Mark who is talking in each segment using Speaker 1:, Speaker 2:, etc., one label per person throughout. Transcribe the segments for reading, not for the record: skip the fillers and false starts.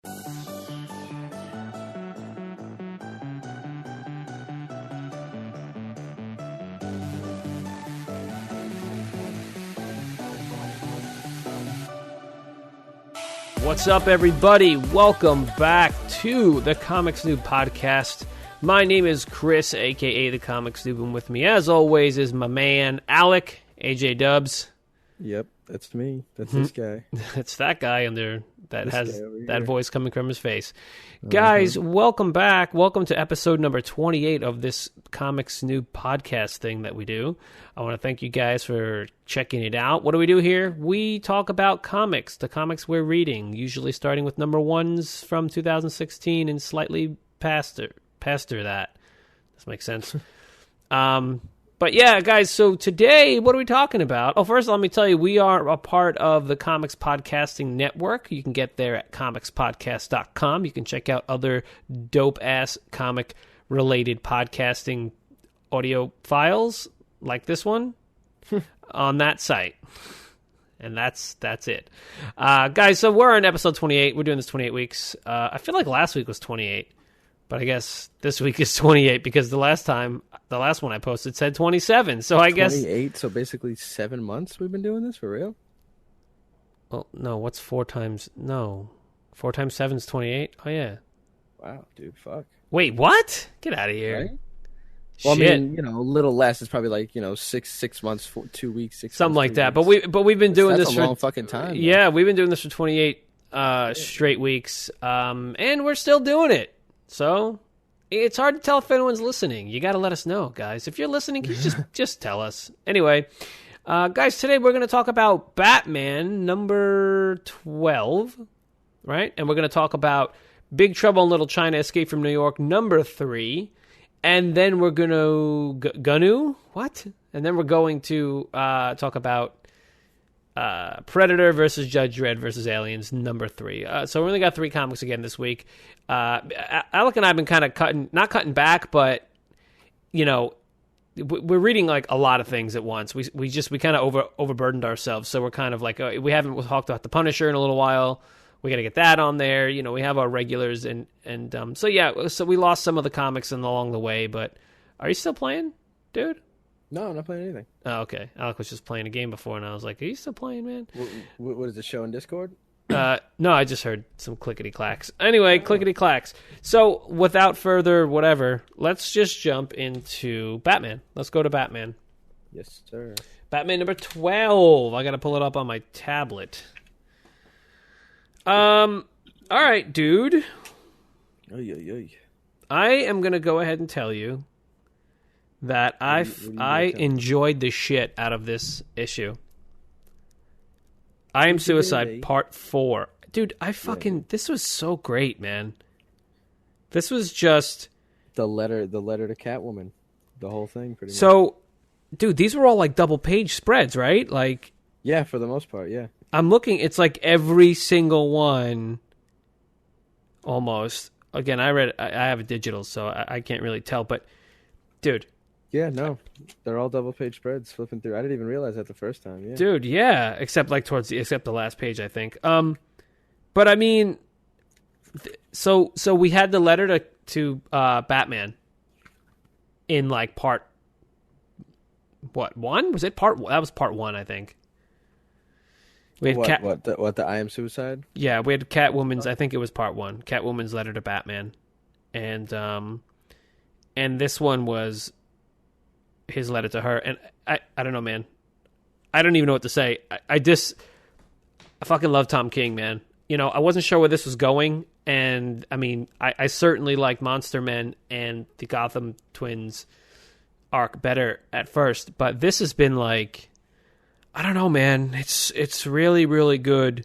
Speaker 1: What's up, everybody? Welcome back to the Comics Noob podcast. My name is Chris, a.k.a. the Comics Noob, and with me, as always, is my man, Alec, AJ Dubs.
Speaker 2: Yep, that's me. That's this guy.
Speaker 1: It's that guy under that
Speaker 2: This
Speaker 1: has
Speaker 2: guy over
Speaker 1: that
Speaker 2: here.
Speaker 1: voice coming from his face. Guys, welcome back. Welcome to episode number 28 of this Comics Noob podcast thing that we do. I want to thank you guys for checking it out. What do we do here? We talk about comics, the comics we're reading, usually starting with number ones from 2016 and slightly past that. Does make sense? But yeah, guys, so today, what are we talking about? Oh, first, let me tell you, we are a part of the Comics Podcasting Network. You can get there at comicspodcast.com. You can check out other dope-ass comic-related podcasting audio files, like this one, on that site. And that's it. Guys, so we're on episode 28. We're doing this 28 weeks. I feel like last week was 28. But I guess this week is 28 because the last one I posted said 27. So I guess
Speaker 2: 28. So basically 7 months we've been doing this for real.
Speaker 1: Well, no. What's 4 times 7 is 28. Oh yeah.
Speaker 2: Wow, dude, fuck.
Speaker 1: Wait, what? Get out of here.
Speaker 2: Right? Well,
Speaker 1: Shit.
Speaker 2: I mean, a little less. It's probably like 6 months, 2 weeks, 6
Speaker 1: Something
Speaker 2: months,
Speaker 1: like
Speaker 2: 3
Speaker 1: that.
Speaker 2: weeks.
Speaker 1: But we've been doing
Speaker 2: That's
Speaker 1: this
Speaker 2: a
Speaker 1: for
Speaker 2: long fucking time.
Speaker 1: Yeah, we've been doing this for 28 straight weeks, and we're still doing it. So it's hard to tell if anyone's listening. You got to let us know, guys. If you're listening, can you just tell us. Anyway, guys, today we're going to talk about Batman number 12, right? And we're going to talk about Big Trouble in Little China, Escape from New York number 3. And then we're going to... What? And then we're going to talk about Predator versus Judge Dredd versus Aliens number 3. So we only got 3 comics again this week. Alec and I have been kind of not cutting back, but we're reading like a lot of things at once. We kind of overburdened ourselves, so we're kind of like we haven't talked about the Punisher in a little while. We got to get that on there. We have our regulars and so yeah. So we lost some of the comics along the way, but are you still playing, dude?
Speaker 2: No, I'm not playing anything.
Speaker 1: Oh, okay. Alec was just playing a game before, and I was like, are you still playing, man?
Speaker 2: What is the show in Discord?
Speaker 1: No, I just heard some clickety-clacks. Anyway, clickety-clacks. So, without further whatever, let's just jump into Batman. Let's go to Batman.
Speaker 2: Yes, sir.
Speaker 1: Batman number 12. I got to pull it up on my tablet. All right, dude.
Speaker 2: Oy.
Speaker 1: I am going to go ahead and tell you that I enjoyed the shit out of this issue. I Am Suicide Part 4. Dude, this was so great, man. This was just...
Speaker 2: The letter to Catwoman. The whole thing, pretty much.
Speaker 1: So, dude, these were all like double-page spreads, right? Like...
Speaker 2: Yeah, for the most part, yeah.
Speaker 1: I'm looking, it's like every single one, almost. Again, I have a digital, so I can't really tell, but, dude...
Speaker 2: Yeah, no, they're all double-page spreads flipping through. I didn't even realize that the first time. Yeah,
Speaker 1: dude, yeah, except the last page, I think. But I mean, so we had the letter to Batman in like part 1? Was it part 1? That was part 1, I think. We had
Speaker 2: the I Am Suicide?
Speaker 1: Yeah, we had Catwoman's. I think it was part 1. Catwoman's letter to Batman, and this one was his letter to her, and I don't know, man. I don't even know what to say. I fucking love Tom King, man. I wasn't sure where this was going, and I mean, I certainly like Monster Men and the Gotham Twins arc better at first, but this has been like, I don't know, man. It's really, really good.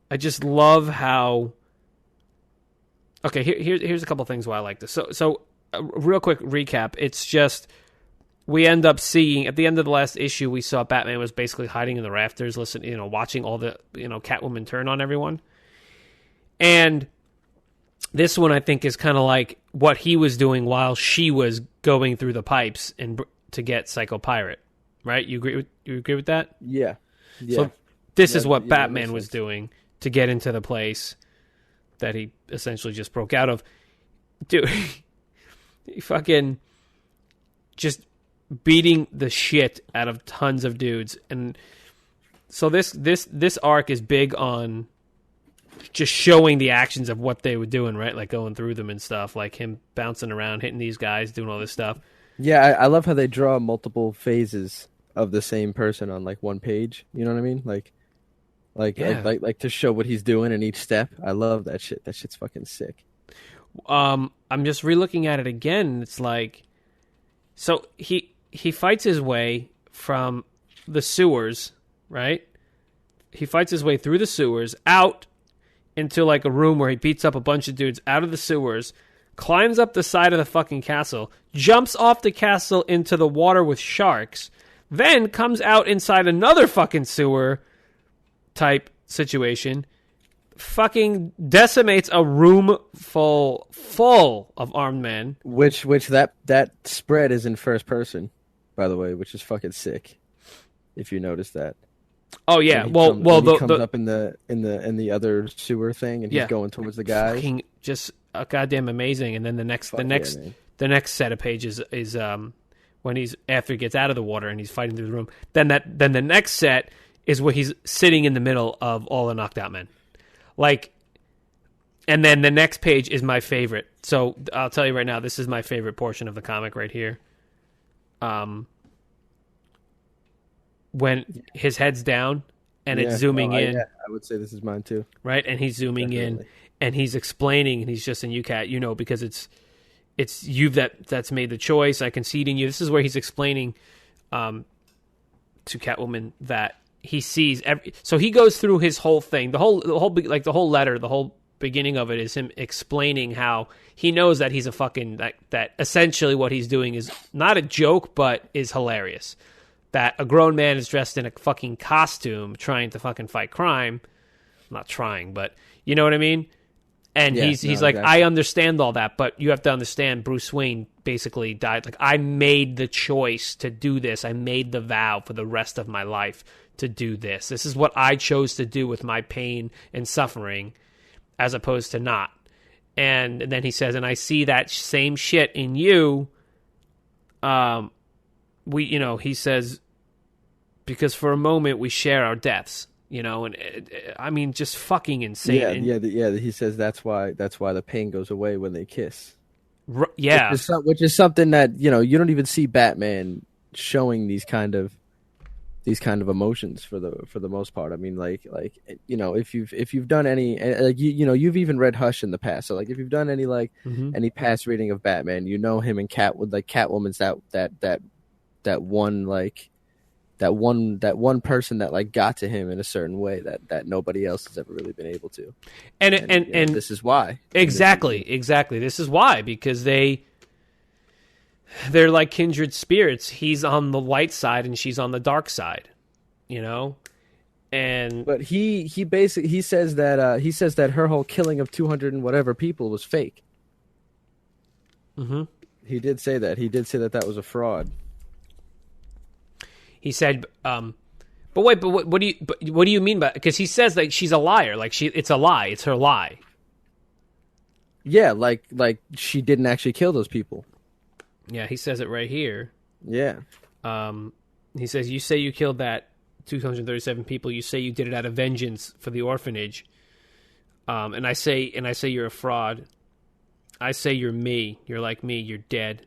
Speaker 1: I just love how. Okay, here's a couple things why I like this. So. Real quick recap. It's just we end up seeing at the end of the last issue, we saw Batman was basically hiding in the rafters, watching all the Catwoman turn on everyone. And this one, I think, is kind of like what he was doing while she was going through the pipes and to get Psycho Pirate. Right? You agree with that?
Speaker 2: Yeah.
Speaker 1: So this is what Batman was doing to get into the place that he essentially just broke out of. Dude, he fucking just beating the shit out of tons of dudes. And so this arc is big on just showing the actions of what they were doing, right? Like going through them and stuff, like him bouncing around, hitting these guys, doing all this stuff.
Speaker 2: Yeah, I love how they draw multiple phases of the same person on like one page. You know what I mean? Like to show what he's doing in each step. I love that shit. That shit's fucking sick.
Speaker 1: I'm just re-looking at it again. It's like, so he fights his way from the sewers, right? He fights his way through the sewers, out into like a room where he beats up a bunch of dudes out of the sewers, climbs up the side of the fucking castle, jumps off the castle into the water with sharks, then comes out inside another fucking sewer type situation, fucking decimates a room full of armed men.
Speaker 2: Which that spread is in first person, by the way, which is fucking sick. If you notice that.
Speaker 1: Oh yeah, he
Speaker 2: comes up in the other sewer thing, and he's going towards the guy.
Speaker 1: Fucking just goddamn amazing. And then the next set of pages is when he's after he gets out of the water and he's fighting through the room. Then the next set is where he's sitting in the middle of all the knocked out men. Like, and then the next page is my favorite. So I'll tell you right now, this is my favorite portion of the comic right here. When his head's down and it's zooming in.
Speaker 2: Yeah, I would say this is mine too.
Speaker 1: Right? And he's zooming in and he's explaining, and he's just in UCAT, because it's you that's made the choice. I concede in you. This is where he's explaining to Catwoman that he sees so he goes through his whole thing. The whole letter, the whole beginning of it is him explaining how he knows that he's a fucking that essentially what he's doing is not a joke but is hilarious. That a grown man is dressed in a fucking costume trying to fucking fight crime. Not trying, but you know what I mean? And he's like, exactly. I understand all that, but you have to understand Bruce Wayne basically died. Like, I made the choice to do this. I made the vow for the rest of my life to do this. This is what I chose to do with my pain and suffering as opposed to not. And then he says, and I see that same shit in you. He says, because for a moment we share our deaths, and I mean, just fucking insane.
Speaker 2: Yeah. He says that's why the pain goes away when they kiss.
Speaker 1: Yeah,
Speaker 2: which is something that you don't even see Batman showing these kind of emotions for the most part. I mean, like if you've done any you've even read Hush in the past. So like if you've done any any past reading of Batman, him and Catwoman's that one person that got to him in a certain way that nobody else has ever really been able to. And this is why.
Speaker 1: Exactly. This is why, because they're like kindred spirits. He's on the light side and she's on the dark side, And
Speaker 2: but he basically says that her whole killing of 200 and whatever people was fake.
Speaker 1: Mm-hmm.
Speaker 2: He did say that. He did say that was a fraud.
Speaker 1: He said, but wait, but what do you mean by? Because he says like she's a liar, like it's a lie, it's her lie.
Speaker 2: Yeah, like she didn't actually kill those people.
Speaker 1: Yeah, he says it right here.
Speaker 2: Yeah.
Speaker 1: He says, you say you killed that 237 people. You say you did it out of vengeance for the orphanage. And I say you're a fraud. I say you're me. You're like me. You're dead.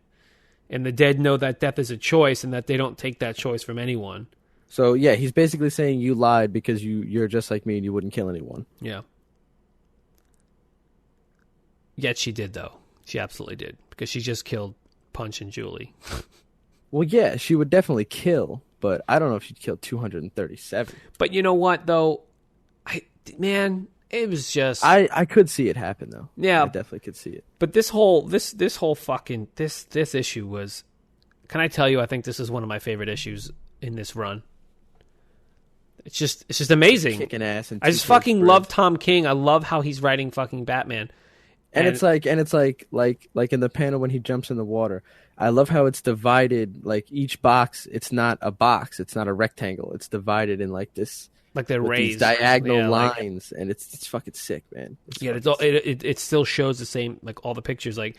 Speaker 1: And the dead know that death is a choice and that they don't take that choice from anyone.
Speaker 2: So, yeah, he's basically saying you lied because you're just like me and you wouldn't kill anyone.
Speaker 1: Yeah. Yet she did, though. She absolutely did. Because she just killed Punch and Julie.
Speaker 2: Well, yeah, she would definitely kill, but I don't know if she'd kill 237.
Speaker 1: But you know what, though? It was just...
Speaker 2: I could see it happen, though.
Speaker 1: Yeah.
Speaker 2: I definitely could see it.
Speaker 1: But this whole fucking issue was... Can I tell you, I think this is one of my favorite issues in this run. It's just amazing.
Speaker 2: Kicking ass.
Speaker 1: I just fucking love Tom King. I love how he's writing fucking Batman.
Speaker 2: And it's like in the panel when he jumps in the water. I love how it's divided, like each box, it's not a box, it's not a rectangle. It's divided in like this
Speaker 1: like they're
Speaker 2: with
Speaker 1: raised
Speaker 2: these diagonal
Speaker 1: like,
Speaker 2: lines, and it's fucking sick, man.
Speaker 1: It still shows the same, like all the pictures. Like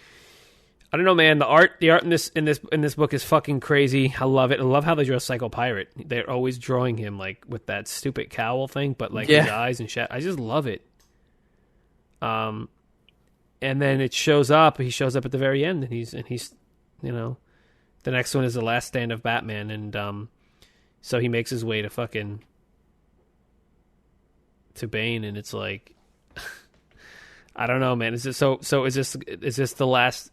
Speaker 1: I don't know, man. The art in this book is fucking crazy. I love it. I love how they draw Psycho Pirate. They're always drawing him like with that stupid cowl thing, but like his eyes and shit. I just love it. And then it shows up. He shows up at the very end, and he's you know, the next one is The Last Stand of Batman, and so he makes his way to fucking to Bane, and it's like I don't know, man. Is this so? Is this the last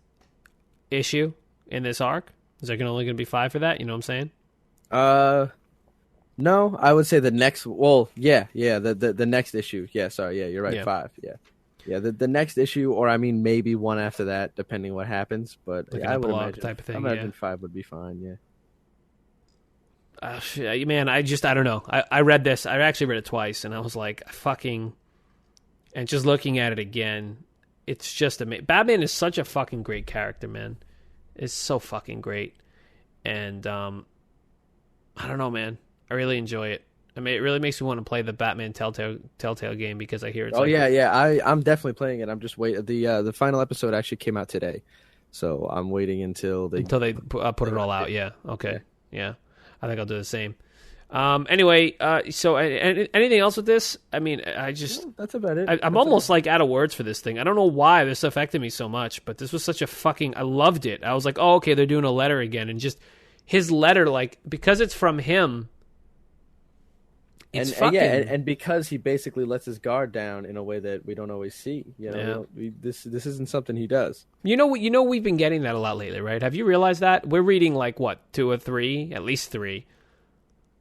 Speaker 1: issue in this arc? Is there only going to be 5 for that? You know what I'm saying?
Speaker 2: No, I would say the next. Well, the next issue. Yeah, sorry, yeah, you're right.
Speaker 1: Yeah.
Speaker 2: 5. Yeah. The next issue, or I mean, maybe one after that, depending what happens. But
Speaker 1: like
Speaker 2: I would
Speaker 1: imagine type of thing.
Speaker 2: I imagine 5 would be fine. Yeah.
Speaker 1: Man, I don't know. I read this. I actually read it twice, and I was like, fucking. And just looking at it again, it's just amazing. Batman is such a fucking great character, man. It's so fucking great. And I don't know, man. I really enjoy it. I mean, it really makes me want to play the Batman Telltale game because I hear it's.
Speaker 2: Oh yeah. I'm definitely playing it. I'm just waiting. The final episode actually came out today, so I'm waiting until they
Speaker 1: put it all out. Yeah. Okay. Yeah. I think I'll do the same. Anyway, so anything else with this? I mean,
Speaker 2: that's about it.
Speaker 1: I'm almost like out of words for this thing. I don't know why this affected me so much, but this was such a fucking. I loved it. I was like, oh, okay, they're doing a letter again, and just his letter, like because it's from him.
Speaker 2: And because he basically lets his guard down in a way that we don't always see. You know, this isn't something he does.
Speaker 1: You know, we've been getting that a lot lately, right? Have you realized that we're reading like what 2 or 3, at least 3,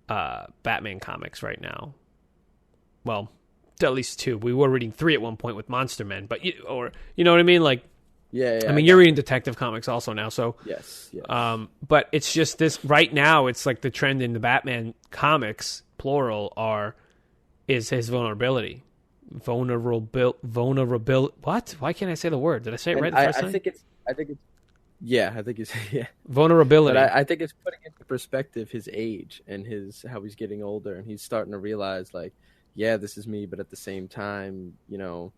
Speaker 1: Batman comics right now? Well, at least 2. We were reading 3 at one point with Monster Men, but you know what I mean, like.
Speaker 2: Yeah.
Speaker 1: I mean, you're reading Detective Comics also now, so
Speaker 2: yes.
Speaker 1: But it's just this right now. It's like the trend in the Batman comics, plural, is his vulnerability. Vulnerable. What? Why can't I say the word? Did I say it right the first time?
Speaker 2: I think it's. Yeah, I think it's
Speaker 1: vulnerability.
Speaker 2: But I think it's putting into perspective his age and how he's getting older, and he's starting to realize, like, yeah, this is me, but at the same time, you know,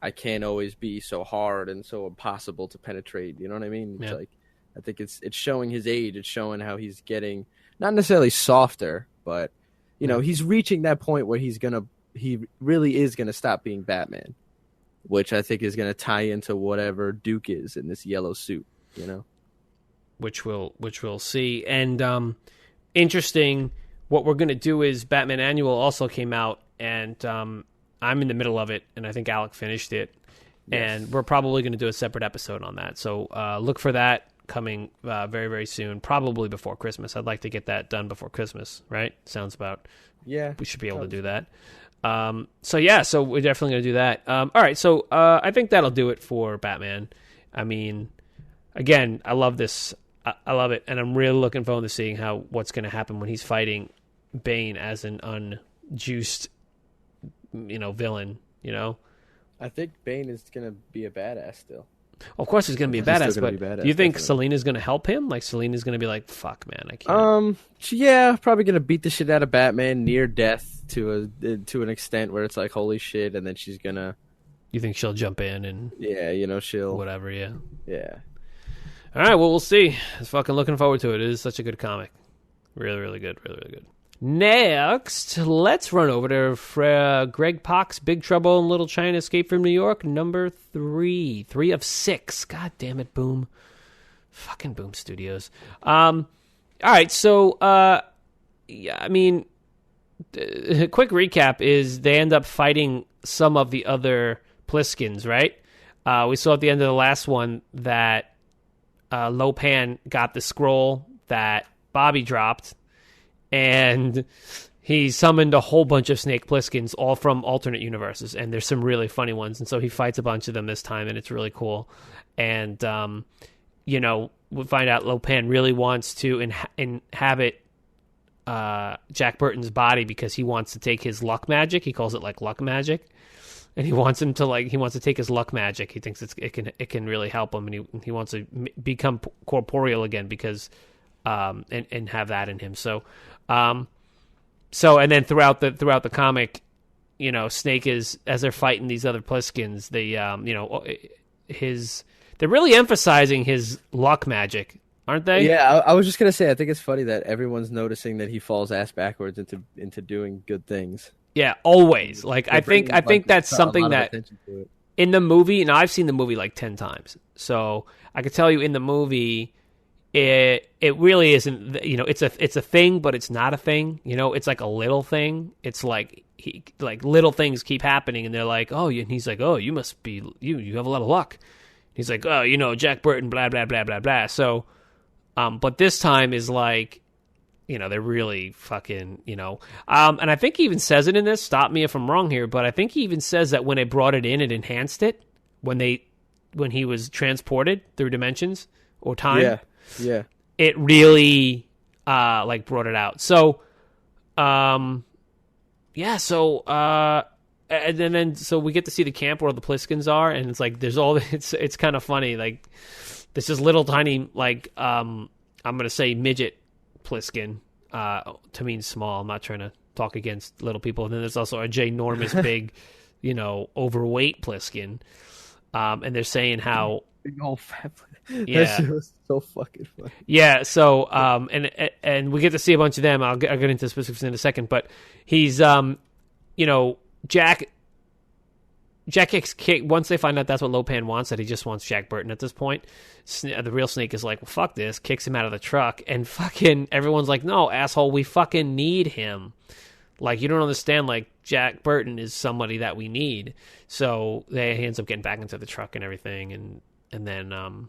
Speaker 2: I can't always be so hard and so impossible to penetrate. You know what I mean? It's like, I think it's showing his age. It's showing how he's getting not necessarily softer, but you know, he's reaching that point where he really is gonna stop being Batman, which I think is gonna tie into whatever Duke is in this yellow suit. You know,
Speaker 1: which we'll see. And interesting. What we're gonna do is Batman Annual also came out, and I'm in the middle of it, and I think Alec finished it. Yes. And we're probably going to do a separate episode on that. So look for that coming very, very soon, probably before Christmas. I'd like to get that done before Christmas, right? Sounds about...
Speaker 2: Yeah.
Speaker 1: We should be able to do that. So we're definitely going to do that. All right, so I think that'll do it for Batman. I mean, again, I love this. I love it, and I'm really looking forward to seeing what's going to happen when he's fighting Bane as an unjuiced... villain,
Speaker 2: I think Bane is going to be a badass still.
Speaker 1: Of course he's going to be a badass, but do you think Selina's going to help him? Like, Selina's going to be like, fuck, man, I can't.
Speaker 2: Yeah, probably going to beat the shit out of Batman near death to an extent where it's like, holy shit, and then she's going to...
Speaker 1: You think she'll jump in and...
Speaker 2: Yeah, she'll...
Speaker 1: Whatever, yeah.
Speaker 2: Yeah.
Speaker 1: All right, well, we'll see. I'm fucking looking forward to it. It is such a good comic. Really, really good. Really, really good. Next, let's run over to Greg Pak's Big Trouble in Little China Escape from New York, number 3. 3 of 6. God damn it, Boom. Fucking Boom Studios. All right, so, yeah, I mean, a quick recap is they end up fighting some of the other Pliskins, right? We saw at the end of the last one that Lopan got the scroll that Bobby dropped, and he summoned a whole bunch of Snake Plisskens, all from alternate universes, and there's some really funny ones, and so he fights a bunch of them this time, and it's really cool. And, we find out Lopan really wants to inhabit Jack Burton's body because he wants to take his luck magic. He calls it, like, luck magic. And he wants him to he wants to take his luck magic. He thinks it can really help him, and he wants to become corporeal again because... and have that in him. So, So and then throughout the comic, you know, Snake is, as they're fighting these other Pliskins, they you know, they're really emphasizing his luck magic, aren't they?
Speaker 2: Yeah, I was just gonna say, I think it's funny that everyone's noticing that he falls ass backwards into doing good things.
Speaker 1: Yeah, always. Like I think that's something that in the movie, and I've seen the movie like 10 times, so I could tell you in the movie, it really isn't. You know, it's a thing, but it's not a thing. You know, it's like a little thing. It's like little things keep happening, and they're like, oh, and he's like, oh, you must be you have a lot of luck. He's like, oh, you know, Jack Burton, blah blah blah blah blah. So, but this time is like, you know, they're really fucking, you know, and I think he even says it in this. Stop me if I'm wrong here, but I think he even says that when they brought it in, it enhanced it when he was transported through dimensions or time.
Speaker 2: Yeah.
Speaker 1: It really like brought it out. So, yeah. So, and then so we get to see the camp where the Pliskins are, and it's like there's all it's kind of funny. Like this is little tiny like I'm gonna say midget Pliskin to mean small. I'm not trying to talk against little people. And then there's also a ginormous big, you know, overweight Pliskin. And they're saying how
Speaker 2: big old fat.
Speaker 1: Yeah,
Speaker 2: that shit was so fucking funny.
Speaker 1: Yeah, so and we get to see a bunch of them. I'll get into specifics in a second, but he's you know, Jack gets kicked once they find out that's what Lopan wants, that he just wants Jack Burton at this point. The real Snake is like, well, fuck this, kicks him out of the truck, and fucking everyone's like, no, asshole, we fucking need him. Like, you don't understand, like, Jack Burton is somebody that we need. So he ends up getting back into the truck and everything, and then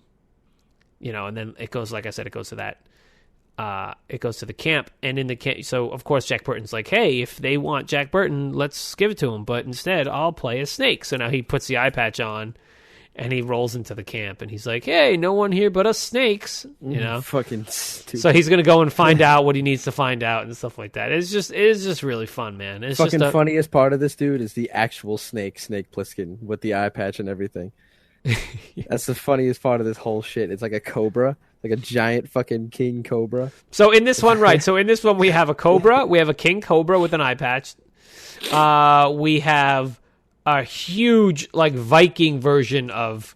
Speaker 1: you know, and then it goes, like I said, it goes to that it goes to the camp, and in the camp, so of course Jack Burton's like, hey, if they want Jack Burton, let's give it to him, but instead I'll play as Snake. So now he puts the eye patch on and he rolls into the camp, and he's like, hey, no one here but us snakes, you know.
Speaker 2: Fucking stupid.
Speaker 1: So he's gonna go and find out what he needs to find out and stuff like that. It is just really fun, man. It's
Speaker 2: fucking
Speaker 1: just
Speaker 2: funniest part of this dude is the actual Snake Plissken with the eye patch and everything. That's the funniest part of this whole shit. It's like a cobra, like a giant fucking king cobra.
Speaker 1: So in this one, right? So in this one, we have a cobra. We have a king cobra with an eye patch. We have a huge, like, Viking version of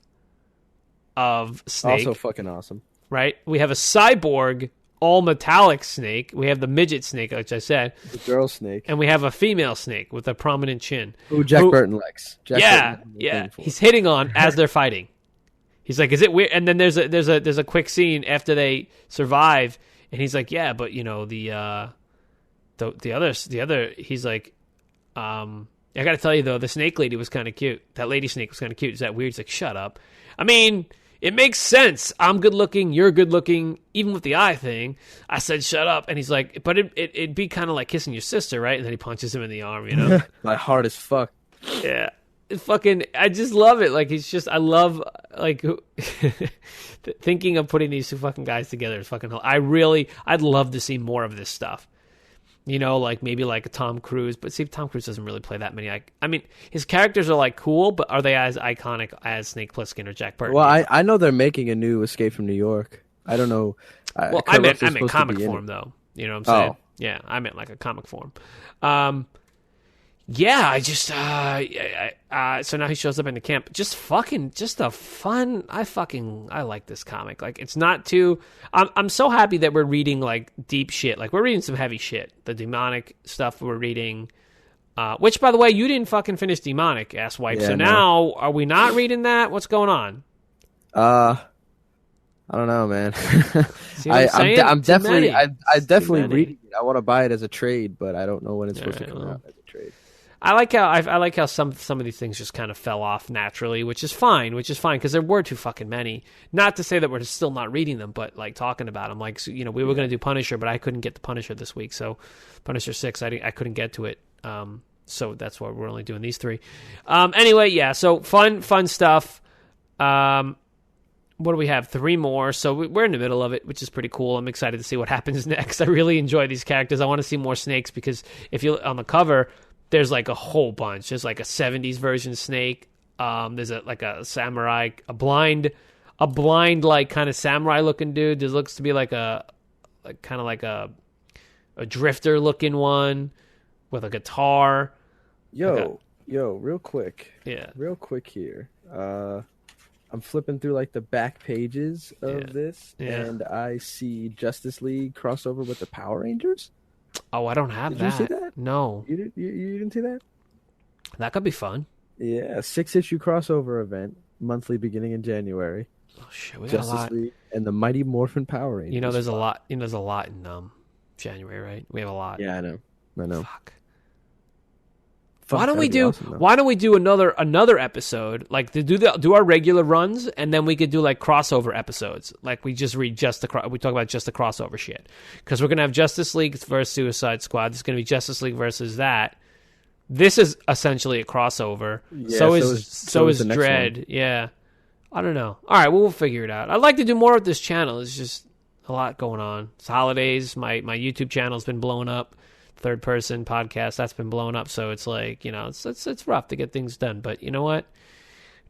Speaker 1: Snake.
Speaker 2: Also fucking awesome,
Speaker 1: right? We have a cyborg, all metallic Snake. We have the midget Snake, which I said,
Speaker 2: the girl Snake,
Speaker 1: and we have a female Snake with a prominent chin.
Speaker 2: Who Jack Burton likes.
Speaker 1: Yeah. He's hitting on as they're fighting. He's like, "Is it weird?" And then there's a quick scene after they survive, and he's like, "Yeah, but you know the other." He's like, I got to tell you though, the Snake lady was kind of cute. That lady Snake was kind of cute. Is that weird? He's like, "Shut up." I mean, it makes sense. I'm good looking. You're good looking. Even with the eye thing, I said, "Shut up." And he's like, "But it'd be kind of like kissing your sister, right?" And then he punches him in the arm. You know,
Speaker 2: my heart is fuck.
Speaker 1: Yeah. Fucking, I just love it. Like, I love, like, thinking of putting these two fucking guys together is fucking, I'd love to see more of this stuff. You know, like, maybe like a Tom Cruise, but see, Tom Cruise doesn't really play that many. I mean, his characters are, like, cool, but are they as iconic as Snake Plissken or Jack Burton?
Speaker 2: Well, I know they're making a new Escape from New York. I don't know.
Speaker 1: Well, I meant comic form, though. You know what I'm saying? Oh. Yeah, I meant like a comic form. Yeah, I just so now he shows up in the camp. Just a fun. I like this comic. Like, it's not too. I'm so happy that we're reading like deep shit. Like, we're reading some heavy shit. The demonic stuff we're reading. Which, by the way, you didn't fucking finish demonic, asswipe. Yeah, so no. Now are we not reading that? What's going on?
Speaker 2: I don't know, man. I'm definitely reading it. I want to buy it as a trade, but I don't know when it's supposed to come out as a trade.
Speaker 1: I like how some of these things just kind of fell off naturally, which is fine because there were too fucking many. Not to say that we're still not reading them, but like talking about them. Like, so, you know, we were going to do Punisher, but I couldn't get the Punisher this week, so Punisher 6, I couldn't get to it. So that's why we're only doing these 3. Anyway, yeah. So fun stuff. What do we have? 3 more. So we're in the middle of it, which is pretty cool. I'm excited to see what happens next. I really enjoy these characters. I want to see more Snakes because if you on the cover, there's like a whole bunch. There's like a 70s version Snake. There's a samurai, a blind like kind of samurai looking dude. There looks to be like a a drifter looking one with a guitar.
Speaker 2: Yo, real quick.
Speaker 1: Yeah.
Speaker 2: Real quick here. I'm flipping through like the back pages of this, and I see Justice League crossover with the Power Rangers.
Speaker 1: Oh, I don't have that.
Speaker 2: Did you see that?
Speaker 1: No.
Speaker 2: You didn't see that?
Speaker 1: That could be fun.
Speaker 2: Yeah, 6-issue crossover event, monthly beginning in January.
Speaker 1: Oh shit, we got
Speaker 2: Justice
Speaker 1: a lot.
Speaker 2: League and the Mighty Morphin Power Rangers.
Speaker 1: You know, there's a lot. You know, there's a lot in January, right? We have a lot.
Speaker 2: Yeah, I know.
Speaker 1: Fuck.
Speaker 2: Fuck,
Speaker 1: Why don't we
Speaker 2: that'd be
Speaker 1: do?
Speaker 2: awesome, though.
Speaker 1: Why don't we do another episode? Like to do our regular runs, and then we could do like crossover episodes. Like we just read we talk about just the crossover shit, because we're gonna have Justice League versus Suicide Squad. There's gonna be Justice League versus that. This is essentially a crossover.
Speaker 2: Yeah,
Speaker 1: so is
Speaker 2: the next
Speaker 1: Dredd.
Speaker 2: one.
Speaker 1: Yeah. I don't know. All right, well, we'll figure it out. I'd like to do more with this channel. It's just a lot going on. It's holidays. My YouTube channel's been blowing up. Third person podcast, that's been blowing up. So it's like, it's rough to get things done. But you know what?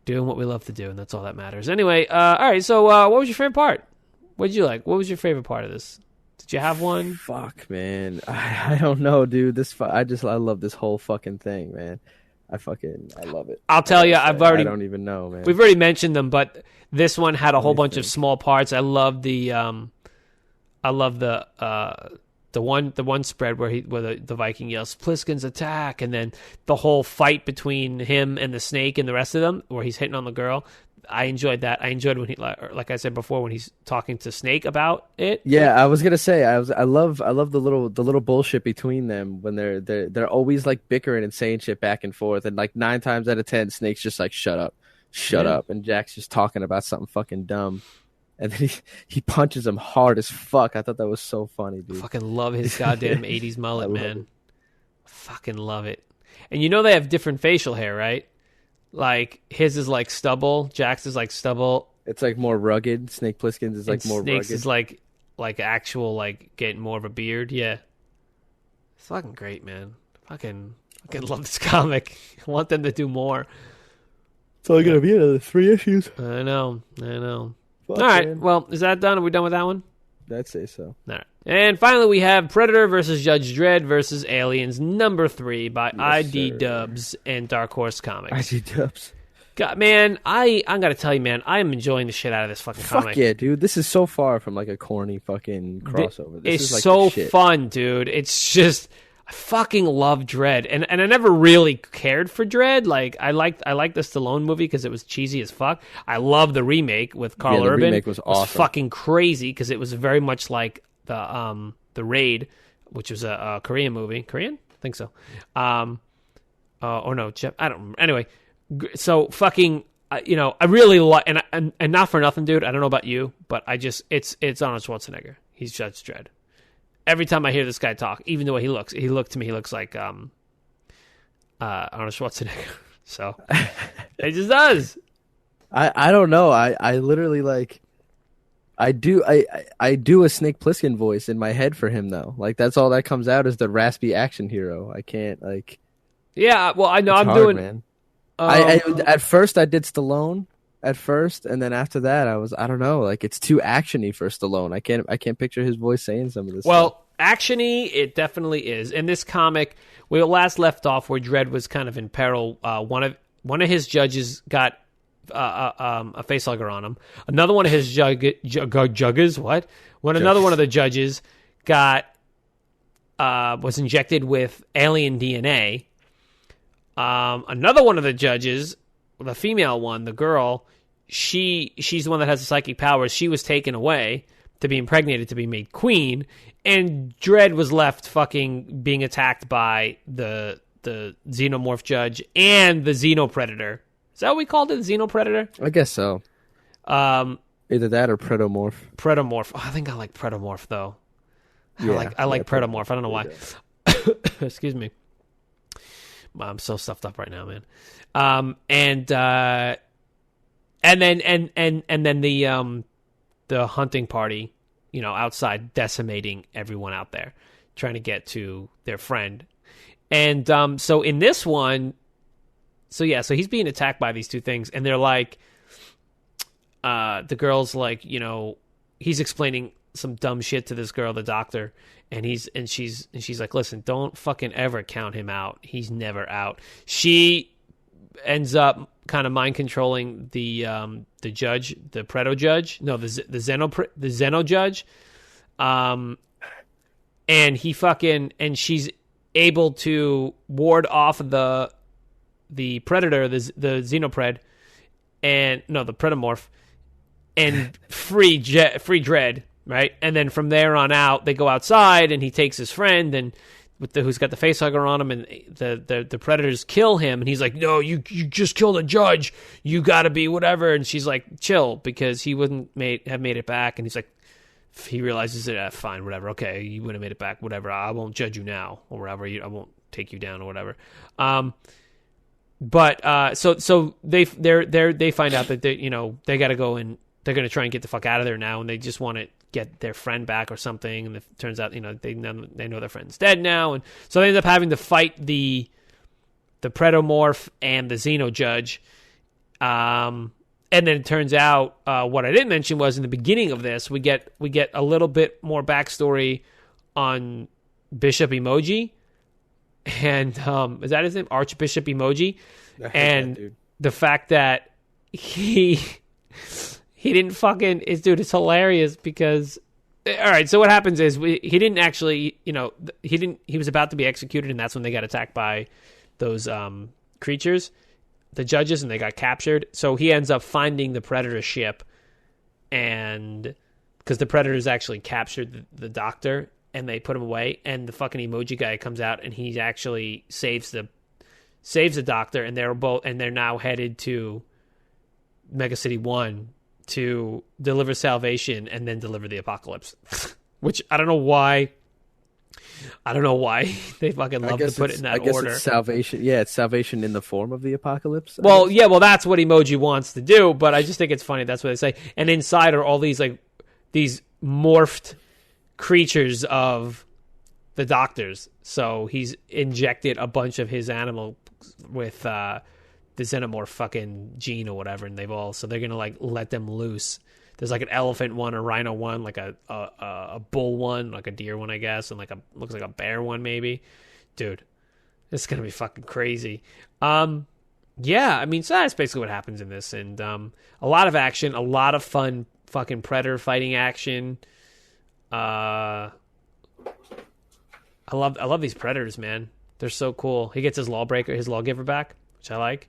Speaker 1: Doing what we love to do, and that's all that matters. Anyway, all right. So what was your favorite part? What did you like? What was your favorite part of this? Did you have one?
Speaker 2: Fuck, man. I don't know, dude. I love this whole fucking thing, man. I love it.
Speaker 1: I'll tell you, I
Speaker 2: don't even know, man.
Speaker 1: We've already mentioned them, but this one had a whole bunch of small parts. I love the one spread where the Viking yells Pliskin's attack, and then the whole fight between him and the Snake and the rest of them, where he's hitting on the girl. I enjoyed that. I enjoyed when he, like I said before, when he's talking to Snake about it.
Speaker 2: Yeah, I was gonna say I love the little bullshit between them when they're always like bickering and saying shit back and forth, and like 9 times out of 10, Snake's just like shut up, and Jack's just talking about something fucking dumb, and then he punches him hard as fuck. I thought that was so funny, dude.
Speaker 1: I fucking love his goddamn 80s mullet, man.
Speaker 2: It.
Speaker 1: Fucking love it. And you know they have different facial hair, right? Like his is like stubble, Jack's is like stubble.
Speaker 2: It's like more rugged. Snake Plissken's is like more
Speaker 1: Snake's
Speaker 2: rugged.
Speaker 1: is like actual like getting more of a beard. Yeah, it's fucking great, man. Fucking love this comic. I want them to do more.
Speaker 2: It's only gonna be another 3 issues.
Speaker 1: I know.
Speaker 2: Fuck,
Speaker 1: All right,
Speaker 2: man.
Speaker 1: well, is that done? Are we done with that one?
Speaker 2: I'd say so.
Speaker 1: All right. And finally, we have Predator versus Judge Dredd versus Aliens #3 by ID
Speaker 2: sir.
Speaker 1: Dubs and Dark Horse Comics.
Speaker 2: ID Dubs.
Speaker 1: God, man, I gotta tell you, man, I am enjoying the shit out of this fucking comic.
Speaker 2: Fuck yeah, dude. This is so far from like a corny fucking crossover. This
Speaker 1: It's
Speaker 2: is like
Speaker 1: so
Speaker 2: the shit.
Speaker 1: fun, dude. It's just I fucking love Dredd, and I never really cared for Dredd. Like I liked the Stallone movie because it was cheesy as fuck. I love the remake with Carl
Speaker 2: the
Speaker 1: Urban.
Speaker 2: remake was awesome.
Speaker 1: It was fucking crazy because it was very much like the Raid, which was a Korean movie. Korean? I think so. Or no, I don't remember. Anyway, so fucking. I really like, and not for nothing, dude. I don't know about you, but it's Arnold Schwarzenegger. He's Judge Dredd. Every time I hear this guy talk, even the way he looks like Arnold Schwarzenegger. So it just does.
Speaker 2: I don't know. I literally like. I do a Snake Plissken voice in my head for him though. Like that's all that comes out is the raspy action hero. I can't like.
Speaker 1: Yeah, well, I know
Speaker 2: it's
Speaker 1: I'm
Speaker 2: hard,
Speaker 1: doing.
Speaker 2: Man. I at first I did Stallone. At first, and then after that, I don't know. Like it's too actiony for Stallone. I can't picture his voice saying some of this.
Speaker 1: Well, actiony, it definitely is. In this comic, we last left off where Dredd was kind of in peril. One of his judges got a facehugger on him. Another one of his judges, what? Another one of the judges got was injected with alien DNA. Another one of the judges, the female one, the girl, she's the one that has the psychic powers. She was taken away to be impregnated to be made queen, and Dredd was left fucking being attacked by the xenomorph judge and the xenopredator. Is that what we called it, Xenopredator?
Speaker 2: I guess so. Either that or Predomorph.
Speaker 1: Predomorph. Oh, I think I like Predomorph though.
Speaker 2: Yeah,
Speaker 1: I like Predomorph. I don't know why. Excuse me. I'm so stuffed up right now, man. And then the hunting party, outside decimating everyone out there, trying to get to their friend. And so in this one, so he's being attacked by these two things, and they're like, the girl's like, he's explaining some dumb shit to this girl, the doctor, and she's like, listen, don't fucking ever count him out. He's never out. She ends up kind of mind controlling the judge, the Preto judge, no, the Xeno judge, and she's able to ward off the predator, the Xenopred, and no, the Predomorph, and free Dredd, right? And then from there on out, they go outside, and he takes his friend and who's got the facehugger on him, and the predators kill him, and he's like, no, you just killed a judge, you gotta be whatever, and she's like, chill, because he wouldn't have made it back, and he's like, he realizes that, fine, whatever, okay, you wouldn't have made it back, whatever, I won't judge you now, or whatever, I won't take you down, or whatever. But so they find out that they got to go, and they're going to try and get the fuck out of there now, and they just want to get their friend back or something, and it turns out they know their friend's dead now, and so they end up having to fight the Predomorph and the Xeno judge, and then it turns out what I didn't mention was in the beginning of this we get a little bit more backstory on Bishop Emoji, and is that his name, Archbishop Emoji, and the fact that he didn't fucking... Dude, it's hilarious because... All right, so what happens is he didn't actually... He was about to be executed, and that's when they got attacked by those creatures, the judges, and they got captured. So he ends up finding the Predator ship, and... Because the Predators actually captured the doctor, and they put him away, and the fucking Emoji guy comes out, and he actually saves the doctor, and they're now headed to Mega City 1 to deliver salvation and then deliver the apocalypse. Which I don't know why they fucking love to put it in that order.
Speaker 2: It's salvation. Yeah, it's salvation in the form of the apocalypse.
Speaker 1: Well, that's what Emoji wants to do, but I just think it's funny. That's what they say. And inside are all these these morphed creatures of the doctors. So he's injected a bunch of his animal with the Xenomorph fucking gene or whatever, and they're gonna let them loose. There's an elephant one, a rhino one, a bull one, a deer one, I guess, and looks like a bear one maybe. Dude, it's gonna be fucking crazy. Yeah, I mean, so that's basically what happens in this, and a lot of action, a lot of fun fucking predator fighting action. I love these predators, man. They're so cool. He gets his lawgiver back, which I like.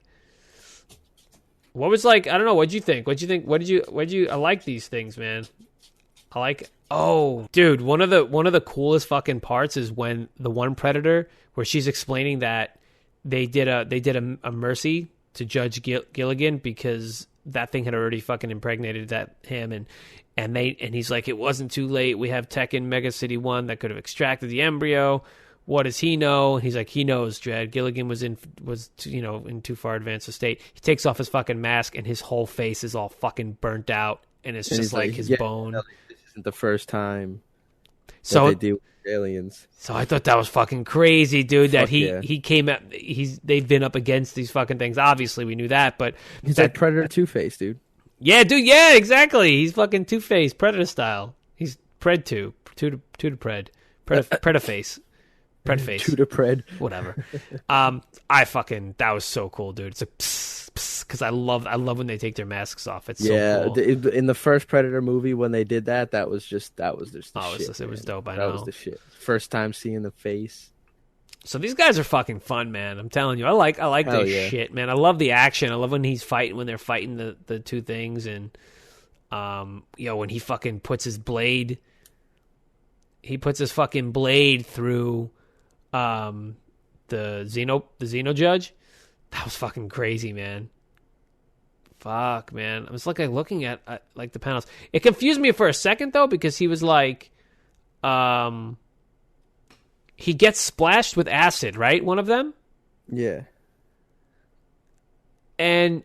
Speaker 1: What was I don't know, what'd you think? I like these things, man. Dude, one of the coolest fucking parts is when the one predator, where she's explaining that they did a mercy to Judge Gilligan because that thing had already fucking impregnated him, and he's like, it wasn't too late. We have tech in Mega City 1 that could have extracted the embryo. What does he know? And he's like, he knows, Dredd. Gilligan was in too far advanced a state. He takes off his fucking mask, and his whole face is all fucking burnt out, and it's just his bone. No,
Speaker 2: this isn't the first time that they deal with aliens.
Speaker 1: So I thought that was fucking crazy, dude. That he came up. They've been up against these fucking things. Obviously, we knew that, but
Speaker 2: he's like Predator Two-Face, dude.
Speaker 1: Yeah, dude. Yeah, exactly. He's fucking Two-Face, Predator style. He's Pred two to Pred, Predaface. Predface.
Speaker 2: To the Pred.
Speaker 1: Whatever. That was so cool, dude. It's like, because I love when they take their masks off. It's so cool.
Speaker 2: In the first Predator movie, when they did that was just the shit.
Speaker 1: It was dope. I know.
Speaker 2: That was the shit. First time seeing the face.
Speaker 1: So these guys are fucking fun, man. I'm telling you, I like their shit, man. I love the action. I love when they're fighting the two things, and when he fucking puts his blade. He puts his fucking blade through the Xeno judge. That was fucking crazy, man. Fuck, man. I was looking at the panels. It confused me for a second though, because he was he gets splashed with acid, right? One of them.
Speaker 2: Yeah.
Speaker 1: And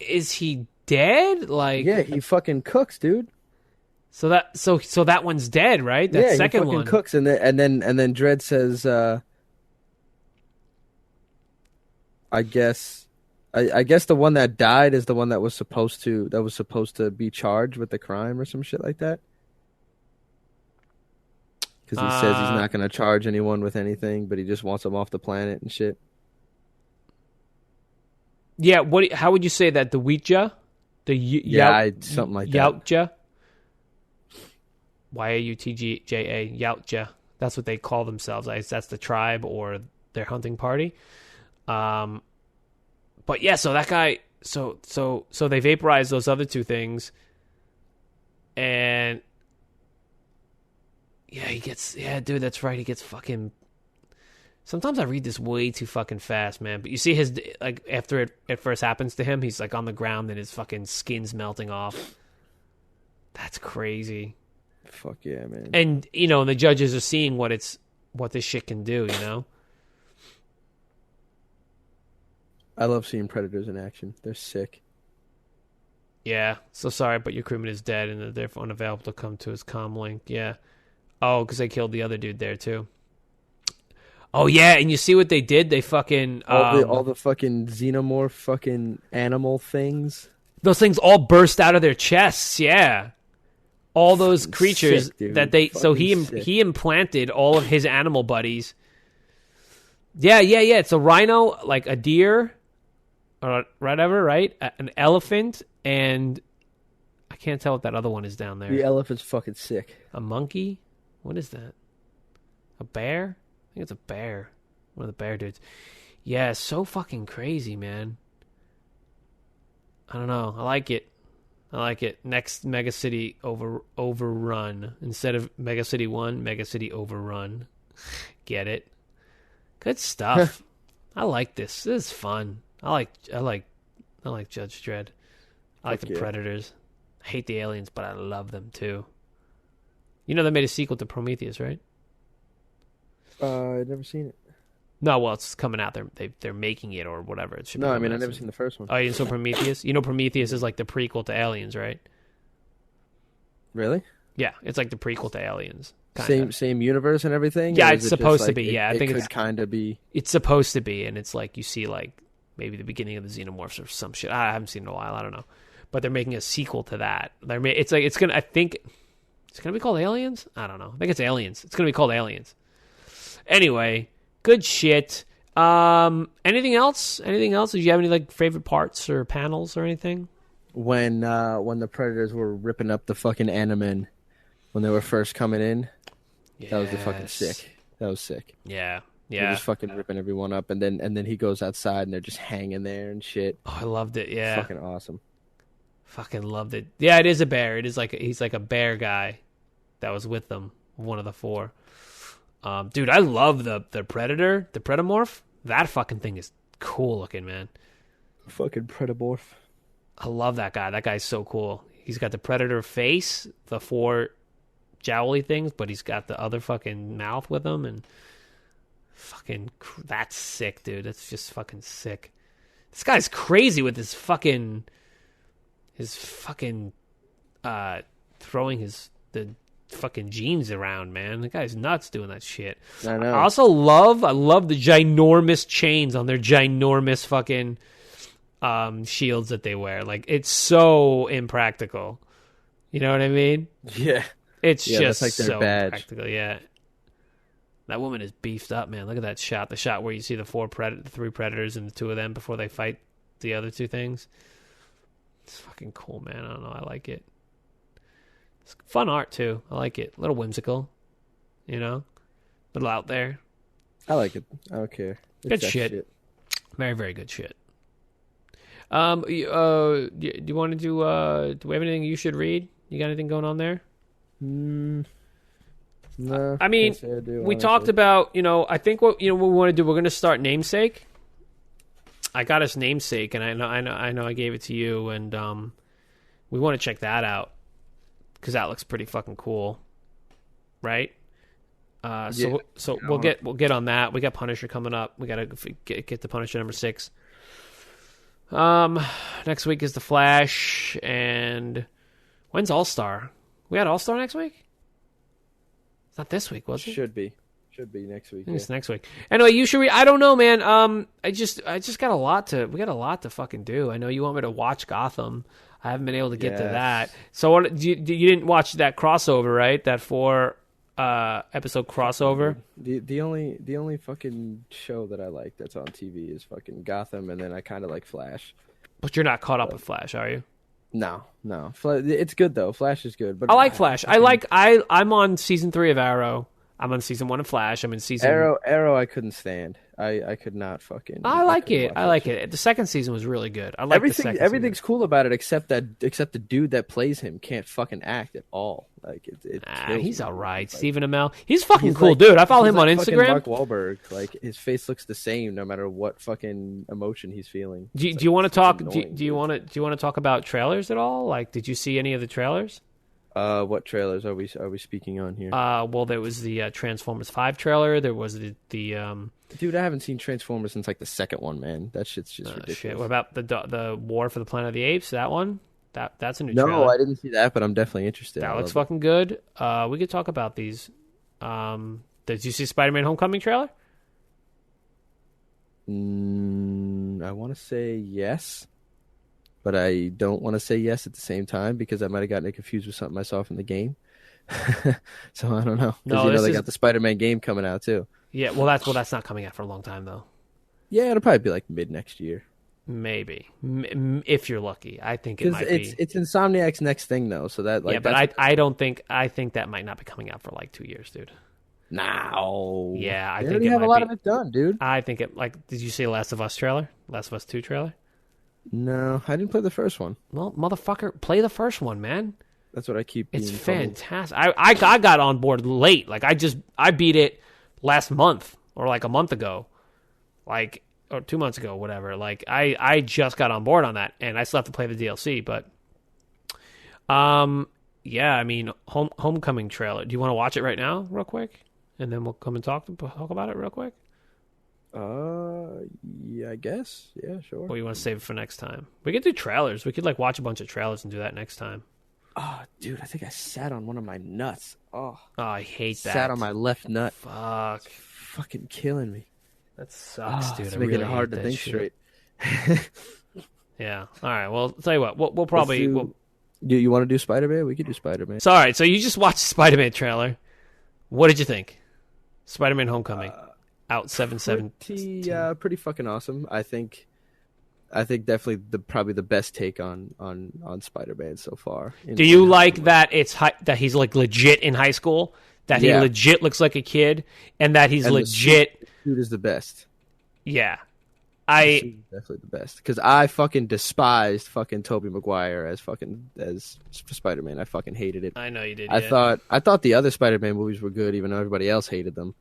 Speaker 1: is he dead?
Speaker 2: Yeah, he fucking cooks, dude.
Speaker 1: So that one's dead, right? That second
Speaker 2: he fucking
Speaker 1: one
Speaker 2: cooks, and then Dredd says, I guess the one that died is the one that was supposed to be charged with the crime or some shit like that. Because he says he's not going to charge anyone with anything, but he just wants them off the planet and shit.
Speaker 1: Yeah, how would you say that? The Ouija?
Speaker 2: Something like that.
Speaker 1: Yautja? Yautja. Yautja. That's what they call themselves. That's the tribe or their hunting party. But yeah, so that guy, so they vaporize those other two things, and dude, that's right. He gets fucking. Sometimes I read this way too fucking fast, man. But you see his, like, after it first happens to him, he's like on the ground and his fucking skin's melting off. That's crazy.
Speaker 2: Fuck yeah, man.
Speaker 1: And, the judges are seeing what this shit can do,
Speaker 2: I love seeing predators in action. They're sick.
Speaker 1: Yeah. So sorry, but your crewman is dead and they're therefore unavailable to come to his comm link. Yeah. Oh, because they killed the other dude there, too. Oh, yeah, and you see what they did? They fucking...
Speaker 2: all the fucking xenomorph fucking animal things.
Speaker 1: Those things all burst out of their chests, yeah. All those creatures
Speaker 2: sick,
Speaker 1: that they... So he implanted all of his animal buddies. Yeah. It's a rhino, like a deer, or whatever, right? An elephant, and... I can't tell what that other one is down there.
Speaker 2: The elephant's fucking sick.
Speaker 1: A monkey? What is that? A bear? I think it's a bear. One of the bear dudes. Yeah, so fucking crazy, man. I don't know. I like it. Next Mega City Overrun. Instead of Mega City 1, Mega City Overrun. Get it? Good stuff. I like this. This is fun. I like Judge Dredd. I like the Predators. I hate the aliens, but I love them too. They made a sequel to Prometheus, right?
Speaker 2: I've never seen it.
Speaker 1: No, well, it's coming out. They're making it or whatever. It should. No,
Speaker 2: I've never seen the first one.
Speaker 1: Oh, you saw Prometheus? Prometheus is like the prequel to Aliens, right?
Speaker 2: Really?
Speaker 1: Yeah, it's like the prequel to Aliens.
Speaker 2: Same universe and everything.
Speaker 1: Yeah, it's supposed to be. Yeah,
Speaker 2: I think it could kind of be.
Speaker 1: It's supposed to be, and it's like you see like maybe the beginning of the Xenomorphs or some shit. I haven't seen it in a while. I don't know, but they're making a sequel to that. It's gonna. I think it's gonna be called Aliens. I don't know. I think it's Aliens. It's gonna be called Aliens. Anyway, good shit. Anything else? Did you have any like favorite parts or panels or anything?
Speaker 2: When the Predators were ripping up the fucking Animan when they were first coming in, that was the fucking sick. That was sick.
Speaker 1: Yeah.
Speaker 2: They're just fucking ripping everyone up, and then he goes outside and they're just hanging there and shit.
Speaker 1: Oh, I loved it. Yeah,
Speaker 2: fucking awesome.
Speaker 1: Fucking loved it. Yeah, it is a bear. It is like he's like a bear guy that was with them. One of the four. Dude, I love the Predator, the Predomorph. That fucking thing is cool looking, man.
Speaker 2: Fucking Predomorph.
Speaker 1: I love that guy. That guy's so cool. He's got the Predator face, the four jowly things, but he's got the other fucking mouth with him, and fucking that's sick, dude. That's just fucking sick. This guy's crazy with his fucking throwing the fucking jeans around, man. The guy's nuts doing that shit.
Speaker 2: I know.
Speaker 1: I also love the ginormous chains on their ginormous fucking shields that they wear. Like, it's so impractical. You know what I mean?
Speaker 2: Yeah.
Speaker 1: It's just
Speaker 2: that's like their
Speaker 1: so
Speaker 2: badge.
Speaker 1: impractical. Yeah. That woman is beefed up, man. Look at that shot. The shot where you see the three predators and the two of them before they fight the other two things. It's fucking cool, man. I don't know. I like it. It's fun art, too. I like it. A little whimsical. A little out there.
Speaker 2: I like it. I don't care.
Speaker 1: Good shit. Very, very good shit. Do you want to do we have anything you should read? You got anything going on there?
Speaker 2: No.
Speaker 1: I mean, we talked about, I think what we want to do, we're going to start Namesake. I got us Namesake, and I know I gave it to you, and we want to check that out because that looks pretty fucking cool, right? So we'll get on that. We got Punisher coming up. We got to get to Punisher number 6. Next week is the Flash, and when's All Star? We had All Star next week. It's not this week, was it?
Speaker 2: Should be next week.
Speaker 1: I think it's next week. Anyway, you should read. I don't know, man. I just got a lot to. We got a lot to fucking do. I know you want me to watch Gotham. I haven't been able to get to that. So you didn't watch that crossover, right? That 4 episode crossover.
Speaker 2: The only fucking show that I like that's on TV is fucking Gotham, and then I kind of like Flash.
Speaker 1: But you're not caught up with Flash, are you?
Speaker 2: No. It's good though. Flash is good, but
Speaker 1: I like Flash. I'm on season 3 of Arrow. I'm on season 1 of Flash. I'm in season
Speaker 2: Arrow. I couldn't stand. I could not fucking.
Speaker 1: I like it. The second season was really good. I like
Speaker 2: everything's cool about it except the dude that plays him can't fucking act at all. Like
Speaker 1: he's all right. Stephen Amell. He's fucking cool, dude. I follow him on Instagram.
Speaker 2: Mark Wahlberg. Like his face looks the same no matter what fucking emotion he's feeling.
Speaker 1: Do you want to talk? Do you want to talk about trailers at all? Like, did you see any of the trailers?
Speaker 2: What trailers are we speaking on here?
Speaker 1: Well, there was the Transformers 5 trailer. There was the
Speaker 2: Dude, I haven't seen Transformers since like the second one, man. That shit's just ridiculous.
Speaker 1: Shit. What about the War for the Planet of the Apes? That one? That's a new
Speaker 2: trailer.
Speaker 1: trailer.
Speaker 2: I didn't see that, but I'm definitely interested.
Speaker 1: That looks fucking good. We could talk about these. Did you see Spider-Man Homecoming trailer?
Speaker 2: I want to say yes, but I don't want to say yes at the same time because I might have gotten it confused with something I saw from the game. So I don't know. Because they got the Spider-Man game coming out too.
Speaker 1: Yeah, well, that's not coming out for a long time though.
Speaker 2: Yeah, it'll probably be like mid next year.
Speaker 1: Maybe, if you're lucky. I think it might be.
Speaker 2: It's Insomniac's next thing though, so that like
Speaker 1: yeah, but I think that might not be coming out for like 2 years, dude.
Speaker 2: No.
Speaker 1: Yeah, I
Speaker 2: they
Speaker 1: think
Speaker 2: already
Speaker 1: it
Speaker 2: have
Speaker 1: might
Speaker 2: a lot
Speaker 1: be.
Speaker 2: of it done, dude.
Speaker 1: I think it did you see Last of Us trailer? Last of Us 2 trailer?
Speaker 2: No, I didn't play the first one.
Speaker 1: Well, motherfucker, play the first one, man.
Speaker 2: That's what I keep.
Speaker 1: It's fantastic. I got on board late. Like I beat it last month or like a month ago, like or 2 months ago, whatever. Like I just got on board on that, and I still have to play the DLC. But yeah, I mean, Homecoming trailer. Do you want to watch it right now, real quick, and then we'll come and talk about it real quick?
Speaker 2: Yeah, I guess. Yeah, sure.
Speaker 1: Or you want to save it for next time? We could do trailers. We could like watch a bunch of trailers and do that next time.
Speaker 2: Oh, dude, I think I sat on one of my nuts. Oh,
Speaker 1: I hate that.
Speaker 2: Sat on my left nut.
Speaker 1: Fuck.
Speaker 2: It's fucking killing me.
Speaker 1: That sucks, dude.
Speaker 2: It's
Speaker 1: I
Speaker 2: making
Speaker 1: really
Speaker 2: it hard to
Speaker 1: hate
Speaker 2: think
Speaker 1: that
Speaker 2: straight.
Speaker 1: Yeah. All right. Well, I'll tell you what. We'll probably.
Speaker 2: Do you want to do Spider-Man? We could do Spider-Man.
Speaker 1: So, all right. So you just watched the Spider-Man trailer. What did you think? Spider-Man Homecoming. Out 7/7.
Speaker 2: Pretty fucking awesome. I think definitely probably the best take on Spider-Man so far.
Speaker 1: Do you like that that he's like legit in high school? That he legit looks like a kid, and that he's legit.
Speaker 2: The suit is the best.
Speaker 1: Yeah,
Speaker 2: definitely the best because I fucking despised fucking Tobey Maguire as Spider-Man. I fucking hated it.
Speaker 1: I know you did.
Speaker 2: I thought the other Spider-Man movies were good, even though everybody else hated them.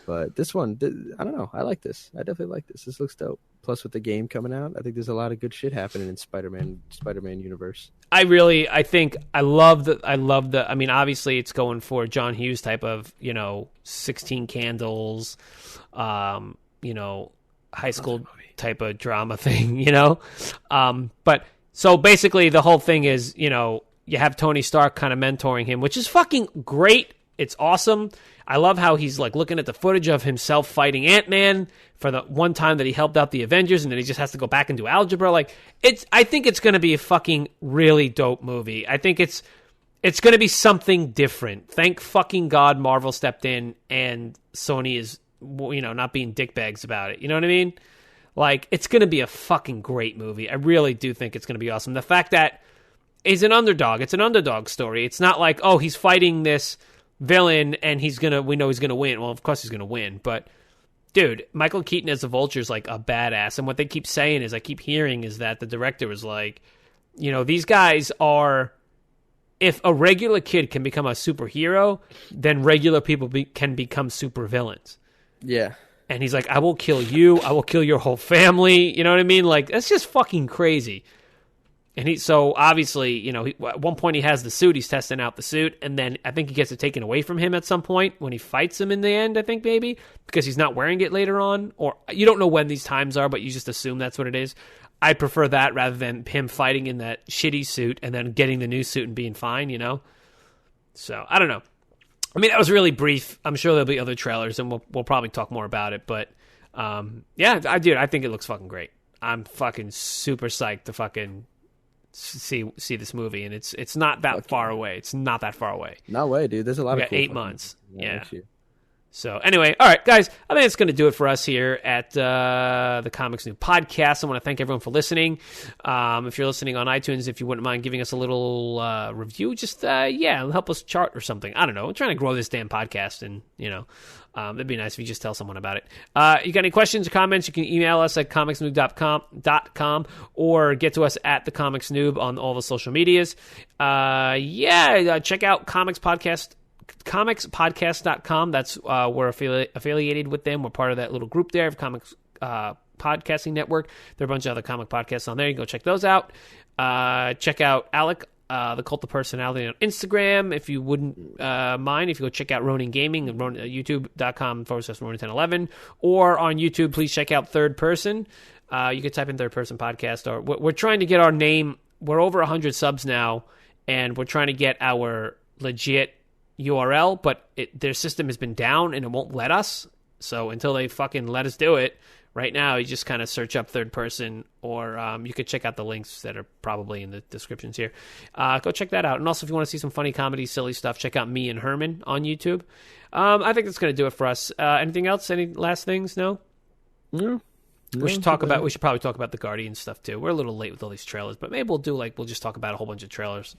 Speaker 2: But this one, I don't know. I like this. I definitely like this. This looks dope. Plus, with the game coming out, I think there's a lot of good shit happening in Spider-Man universe. I
Speaker 1: love the. I mean, obviously, it's going for John Hughes type of 16 Candles, high school type of drama thing, But so basically, the whole thing is, you have Tony Stark kind of mentoring him, which is fucking great. It's awesome. I love how he's like looking at the footage of himself fighting Ant-Man for the one time that he helped out the Avengers, and then he just has to go back and do algebra. Like I think it's going to be a fucking really dope movie. I think it's going to be something different. Thank fucking God Marvel stepped in and Sony is not being dickbags about it. You know what I mean? Like it's going to be a fucking great movie. I really do think it's going to be awesome. The fact that he's an underdog. It's an underdog story. It's not like, oh, he's fighting this villain and we know he's gonna win. Well, of course he's gonna win, but dude, Michael Keaton as the Vulture is like a badass, and what they keep saying is, I keep hearing is that the director was like, these guys are, if a regular kid can become a superhero, then regular people can become supervillains. Yeah. And he's like, I will kill you, I will kill your whole family, you know what I mean? Like, that's just fucking crazy. And so obviously, at one point he has the suit, he's testing out the suit, and then I think he gets it taken away from him at some point when he fights him in the end, I think maybe, because he's not wearing it later on, or you don't know when these times are, but you just assume that's what it is. I prefer that rather than him fighting in that shitty suit and then getting the new suit and being fine, So, I don't know. I mean, that was really brief. I'm sure there'll be other trailers, and we'll probably talk more about it, but yeah, I think it looks fucking great. I'm fucking super psyched to fucking see this movie, and it's not that far away. It's not that far away.
Speaker 2: No way, dude. There's a lot
Speaker 1: We
Speaker 2: of
Speaker 1: got
Speaker 2: cool
Speaker 1: 8 months. Yeah.
Speaker 2: Next year.
Speaker 1: So anyway, all right, guys, I think it's going to do it for us here at the Comics Noob podcast. I want to thank everyone for listening. If you're listening on iTunes, if you wouldn't mind giving us a little review, just help us chart or something. I don't know. We're trying to grow this damn podcast, and that'd be nice if you just tell someone about it. You got any questions or comments? You can email us at comicsnoob.com or get to us at the Comics Noob on all the social medias. Check out comicspodcast.com. That's we're affiliated with them. We're part of that little group there of Comics Podcasting Network. There are a bunch of other comic podcasts on there. You can go check those out. Check out Alec, the Cult of Personality on Instagram. If you wouldn't mind, if you go check out Ronin Gaming and youtube.com/Ronin1011, or on YouTube, please check out Third Person. You can type in Third Person Podcast. Or we're trying to get our name. We're over 100 subs now, and we're trying to get our legit URL, but their system has been down and it won't let us. So until they fucking let us do it, right now you just kind of search up Third Person, or you could check out the links that are probably in the descriptions here. Go check that out. And also, if you want to see some funny comedy, silly stuff, check out me and Herman on YouTube. I think that's going to do it for us. Anything else? Any last things? No?
Speaker 2: No.
Speaker 1: We should probably talk about the Guardians stuff too. We're a little late with all these trailers, but maybe we'll just talk about a whole bunch of trailers.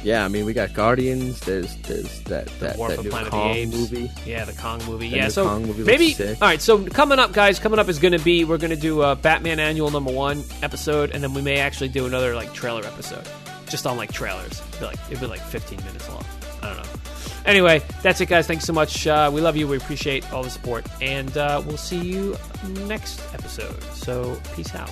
Speaker 2: Yeah, I mean, we got Guardians. There's that
Speaker 1: War for
Speaker 2: new
Speaker 1: Planet
Speaker 2: Kong
Speaker 1: of the Apes
Speaker 2: movie.
Speaker 1: Yeah, the Kong movie.
Speaker 2: The new
Speaker 1: So
Speaker 2: Kong movie
Speaker 1: maybe
Speaker 2: looks sick.
Speaker 1: all right. So coming up is going to be, we're going to do a Batman Annual #1 episode, and then we may actually do another trailer episode, just on trailers. It'd be 15 minutes long. I don't know. Anyway, that's it, guys. Thanks so much. We love you. We appreciate all the support, and we'll see you next episode. So peace out.